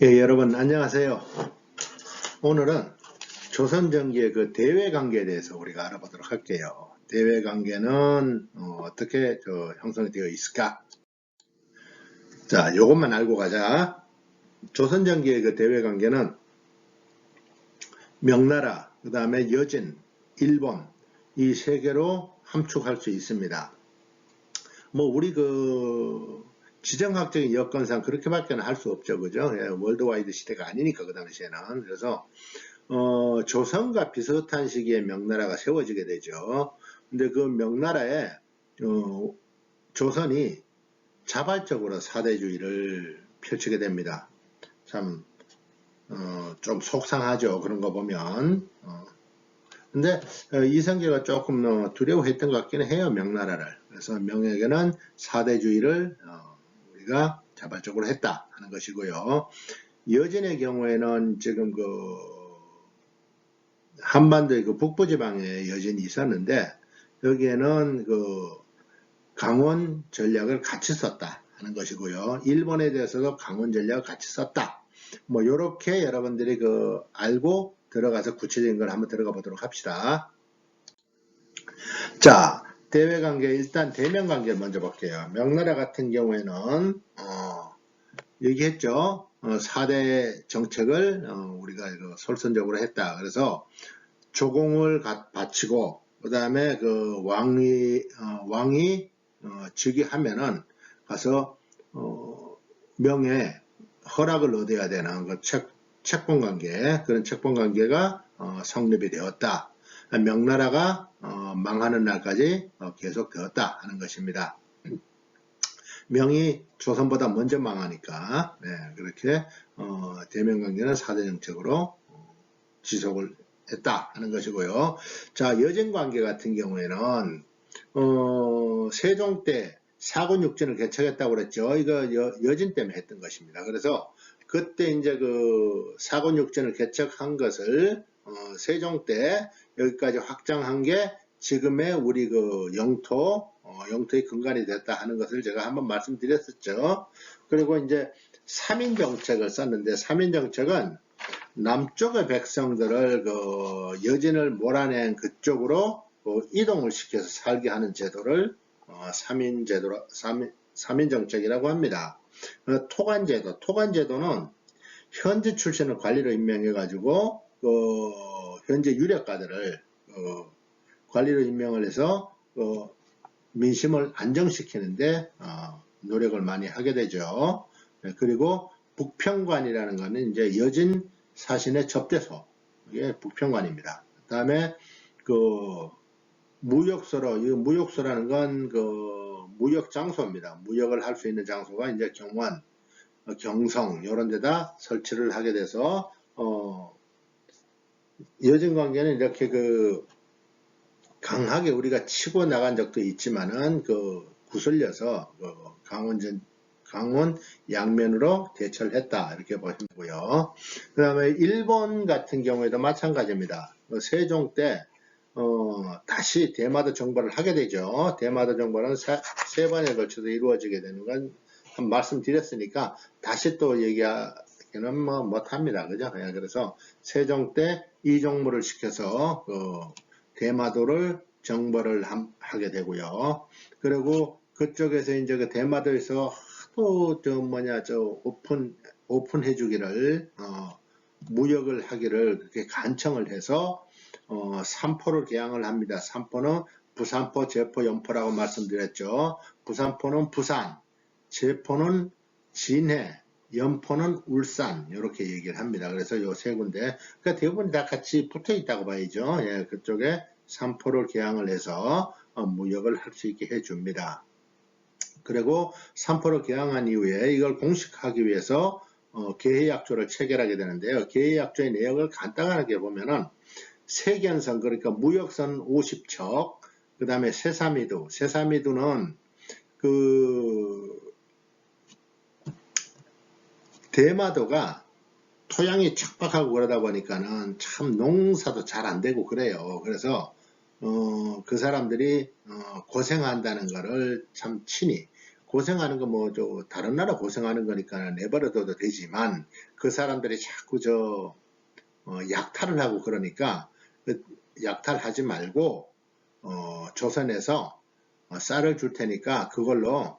예, 여러분 안녕하세요. 오늘은 조선전기의 그 대외관계에 대해서 우리가 알아보도록 할게요. 대외관계는 어떻게 형성이 되어 있을까? 자, 요것만 알고 가자. 조선전기의 그 대외관계는 명나라, 그 다음에 여진, 일본 이 세 개로 함축할 수 있습니다. 뭐 우리 지정학적인 여건상 그렇게밖에는 할 수 없죠, 그죠? 예, 월드와이드 시대가 아니니까 그 당시에는. 그래서 조선과 비슷한 시기에 명나라가 세워지게 되죠. 근데 그 명나라에 조선이 자발적으로 사대주의를 펼치게 됩니다. 참 좀 속상하죠. 그런 거 보면. 근데 이성계가 조금 두려워했던 것 같기는 해요. 명나라를. 그래서 명에게는 사대주의를 우리가 자발적으로 했다 하는 것이고요. 여진의 경우에는 지금 한반도의 북부지방에 여진이 있었는데 여기에는 강원 전략을 같이 썼다 하는 것이고요. 일본에 대해서도 강원 전략을 같이 썼다. 뭐 이렇게 여러분들이 알고 들어가서 구체적인 걸 한번 들어가 보도록 합시다. 자, 대외관계 일단 대면관계를 먼저 볼게요. 명나라 같은 경우에는 얘기했죠. 4대 정책을 우리가 솔선적으로 했다. 그래서 조공을 바치고 그 다음에 왕이 즉위하면은 가서 명예 허락을 얻어야 되는 채권관계, 그런 채권관계가 성립이 되었다. 명나라가 망하는 날까지 계속되었다 하는 것입니다. 명이 조선보다 먼저 망하니까 그렇게 대면관계는 4대 정책으로 지속을 했다 하는 것이고요. 자, 여진관계 같은 경우에는 세종 때 사군육진을 개척했다고 그랬죠. 이거 여진 때문에 했던 것입니다. 그래서 그때 이제 사군육진을 개척한 것을 세종 때 여기까지 확장한 게 지금의 우리 영토의 근간이 됐다 하는 것을 제가 한번 말씀드렸었죠. 그리고 이제 3인 정책을 썼는데 3인 정책은 남쪽의 백성들을 여진을 몰아낸 그쪽으로 이동을 시켜서 살게 하는 제도를 3인 정책이라고 합니다. 토관제도는 현지 출신을 관리로 임명해 가지고 현재 유력가들을 관리로 임명을 해서 민심을 안정시키는데 노력을 많이 하게 되죠. 그리고 북평관이라는 것은 이제 여진 사신의 접대소, 이게 북평관입니다. 그 다음에 무역소로, 이 무역소라는 건 무역 장소입니다. 무역을 할 수 있는 장소가 이제 경원, 경성 이런 데다 설치를 하게 돼서 여진 관계는 이렇게 강하게 우리가 치고 나간 적도 있지만은 구슬려서 강원 양면으로 대처를 했다 이렇게 보시면 되고요. 그 다음에 일본 같은 경우에도 마찬가지입니다. 세종 때 다시 대마도 정벌을 하게 되죠. 대마도 정벌은 세 번에 걸쳐서 이루어지게 되는 건 한 말씀드렸으니까 다시 또 얘기하기는 못합니다. 그죠? 그래서 세종 때 이종무를 시켜서 대마도를 정벌을 하게 되고요. 그리고 그쪽에서 이제 대마도에서 하도 오픈해주기를 무역을 하기를 그렇게 간청을 해서 삼포를 개항을 합니다. 삼포는 부산포, 제포, 연포라고 말씀드렸죠. 부산포는 부산, 제포는 진해, 연포는 울산 이렇게 얘기를 합니다. 그래서 요 세 군데 그러니까 대부분 다 같이 붙어 있다고 봐야죠. 예, 그쪽에 삼포를 개항을 해서 무역을 할 수 있게 해줍니다. 그리고 삼포를 개항한 이후에 이걸 공식화하기 위해서 계해약조를 체결하게 되는데요. 계해약조의 내역을 간단하게 보면은 세견선, 그러니까 무역선 50척, 그 다음에 세사미두는 대마도가 토양이 척박하고 그러다 보니까는 참 농사도 잘 안 되고 그래요. 그래서 그 사람들이 고생한다는 거를 참 친히 고생하는 거 뭐 다른 나라 고생하는 거니까 내버려둬도 되지만 그 사람들이 자꾸 약탈을 하고 그러니까 그 약탈하지 말고 조선에서 쌀을 줄 테니까 그걸로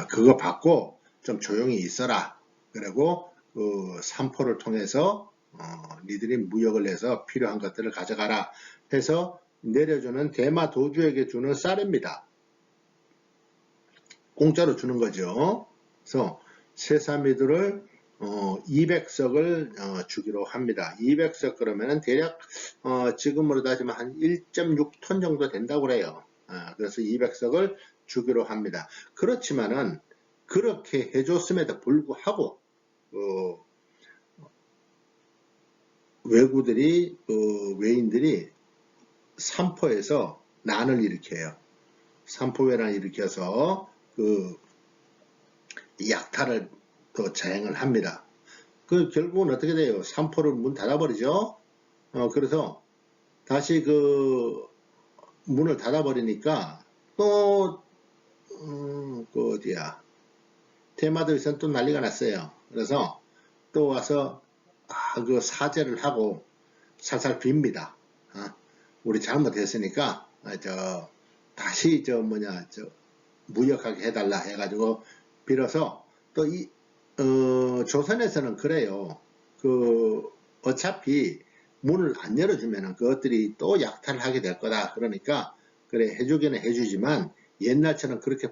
그거 받고 좀 조용히 있어라. 그리고 그 삼포를 통해서 니들이 무역을 해서 필요한 것들을 가져가라 해서 내려주는 대마 도주에게 주는 쌀입니다. 공짜로 주는 거죠. 그래서 세사미들을 200석을 주기로 합니다. 200석 그러면은 대략 지금으로 따지면 한 1.6톤 정도 된다고 그래요. 그래서 200석을 주기로 합니다. 그렇지만은 그렇게 해줬음에도 불구하고 외인들이 삼포에서 난을 일으켜요. 삼포회란을 일으켜서 약탈을 또 자행을 합니다. 결국은 어떻게 돼요? 삼포를 문 닫아버리죠. 그래서 다시 문을 닫아버리니까 또 어디야? 대마도에서는 또 난리가 났어요. 그래서 또 와서 사죄를 하고 살살 빕니다. 우리 잘못했으니까 다시 무역하게 해달라 해가지고 빌어서 또 조선에서는 그래요. 어차피 문을 안 열어주면은 그것들이 또 약탈을 하게 될 거다. 그러니까 그래 해주기는 해주지만 옛날처럼 그렇게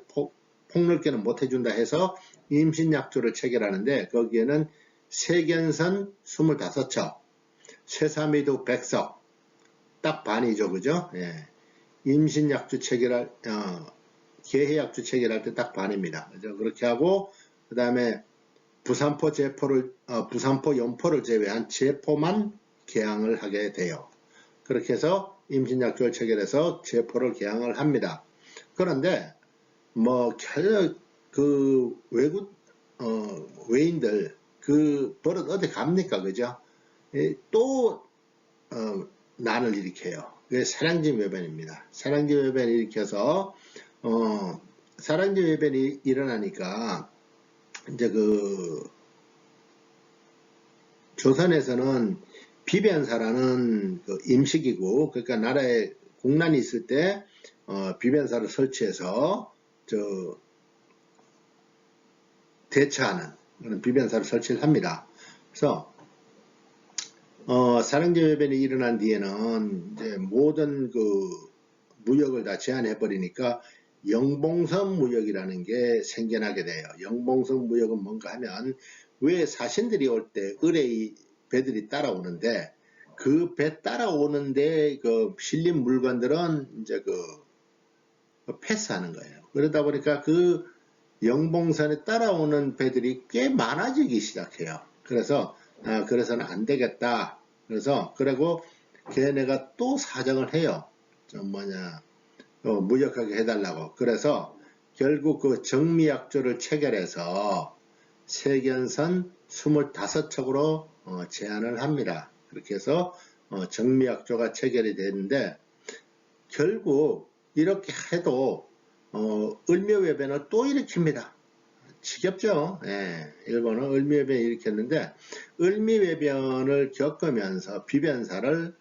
폭넓게는 못 해준다 해서 임신약조를 체결하는데 거기에는 세견선 25척, 쇠사미도 100석, 딱 반이죠, 그죠? 예. 임신약조 체결할 계해약조 체결할 때 딱 반입니다. 그죠? 그렇게 하고 그 다음에 부산포 연포를 제외한 제포만 개항을 하게 돼요. 그렇게 해서 임신약조를 체결해서 제포를 개항을 합니다. 그런데 외국 외인들 버릇 어디 갑니까, 그죠? 또 난을 일으켜요. 그게 사량진 외변입니다. 사량진 외변을 일으켜서 사량진 외변이 일어나니까 이제 조선에서는 비변사라는 임시기구, 그러니까 나라에 공난이 있을 때 비변사를 설치해서 대처하는 그런 비변사를 설치를 합니다. 그래서 사량진 외변이 일어난 뒤에는 이제 모든 무역을 다 제한해 버리니까 영봉선 무역이라는 게 생겨나게 돼요. 영봉선 무역은 뭔가 하면 왜 사신들이 올 때 의뢰의 배들이 따라오는데 그 배 따라오는데 실린 물건들은 이제 패스하는 거예요. 그러다 보니까 영봉선에 따라오는 배들이 꽤 많아지기 시작해요. 그래서는 안 되겠다. 그리고 걔네가 또 사정을 해요. 무역하게 해달라고. 그래서 결국 정미약조를 체결해서 세견선 25척으로 제한을 합니다. 그렇게 해서 정미약조가 체결이 되는데 결국 이렇게 해도 을묘외변을 또 일으킵니다. 지겹죠. 예, 일본은 을미외변을 일으켰는데 을미외변을 겪으면서 비변사를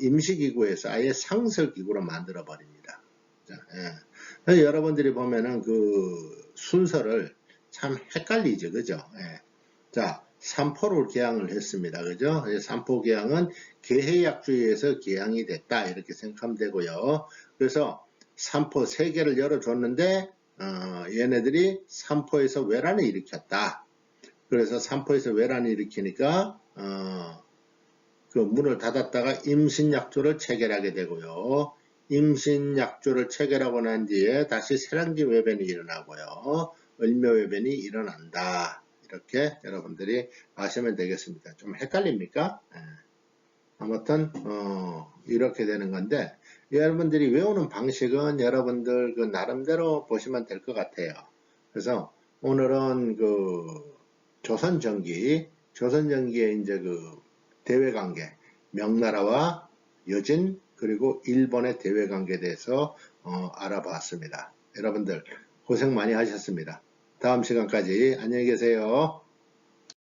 임시기구에서 아예 상설기구로 만들어 버립니다. 예. 여러분들이 보면은 순서를 참 헷갈리죠, 그죠? 예. 자, 삼포를 개항을 했습니다, 그죠? 삼포 개항은 계해약주에서 개항이 됐다 이렇게 생각하면 되고요. 그래서 삼포 3개를 열어줬는데 얘네들이 삼포에서 외란을 일으켰다. 그래서 삼포에서 외란을 일으키니까 문을 닫았다가 임신약조를 체결하게 되고요. 임신약조를 체결하고 난 뒤에 다시 사량진 외변이 일어나고요. 을묘외변이 일어난다. 이렇게 여러분들이 아시면 되겠습니다. 좀 헷갈립니까? 아무튼 이렇게 되는 건데 여러분들이 외우는 방식은 여러분들 나름대로 보시면 될 것 같아요. 그래서 오늘은 조선전기에 이제 대외관계, 명나라와 여진 그리고 일본의 대외관계에 대해서 알아봤습니다. 여러분들 고생 많이 하셨습니다. 다음 시간까지 안녕히 계세요.